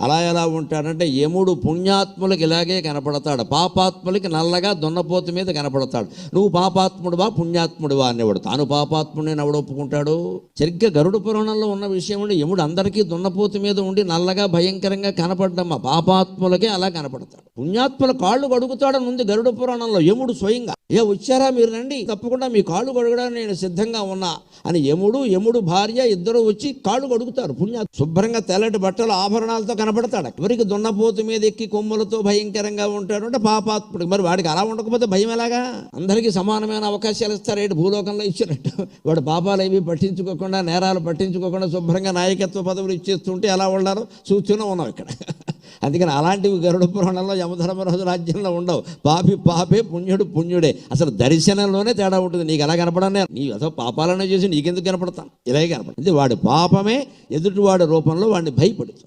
అలా ఎలా ఉంటాడంటే యముడు పుణ్యాత్ములకి ఇలాగే కనపడతాడు, పాపాత్ములకి నల్లగా దున్నపోతు మీద కనపడతాడు. నువ్వు పాపాత్ముడువా పుణ్యాత్ముడువా అనేవాడు. తాను పాపాత్ముడిని ఎవడు ఒప్పుకుంటాడు? సరిగ్గా గరుడ పురాణంలో ఉన్న విషయం ఉండి యముడు అందరికీ దున్నపోతు మీద ఉండి నల్లగా భయంకరంగా కనపడ్డమ్మా. పాపాత్ములకే అలా కనపడతాడు. పుణ్యాత్ముల కాళ్ళు కడుగుతాడని ఉంది గరుడ పురాణంలో యముడు స్వయంగా. వచ్చారా మీరు రండి, తప్పకుండా మీ కాళ్ళు కడగడానికి నేను సిద్ధంగా ఉన్నా అని యముడు భార్య ఇద్దరు వచ్చి కాళ్ళు కడుగుతారు. శుభ్రంగా తెల్లటి బట్టలు ఆభరణాలతో కనపడతాడు. ఎవరికి దున్నపోతు మీద ఎక్కి కొమ్ములతో భయంకరంగా ఉంటాడు అంటే పాపాత్ముడు. మరి వాడికి అలా ఉండకపోతే భయం ఎలాగా? అందరికీ సమానమైన అవకాశాలు ఇస్తారు ఏంటి? భూలోకంలో ఇచ్చినట్టు వాడు పాపాలు ఏవి పట్టించుకోకుండా, నేరాలు పట్టించుకోకుండా శుభ్రంగా నాయకత్వ పదవులు ఇచ్చేస్తుంటే ఎలా ఉండాలో చూస్తూనే ఉన్నాం ఇక్కడ. అందుకని అలాంటివి గరుడ పురాణంలో యమధర్మరాజు రాజ్యంలో ఉండవు. పాపి పాపే, పుణ్యుడు పుణ్యుడే. అసలు దర్శనంలోనే తేడా ఉంటుంది. నీకు ఎలా కనపడనే, నీ అసలు పాపాలనే చేసి నీకెందుకు కనపడతాను? ఇలాగే కనపడుతుంది. వాడి పాపమే ఎదుటివాడి రూపంలో వాడిని భయపడుతుంది.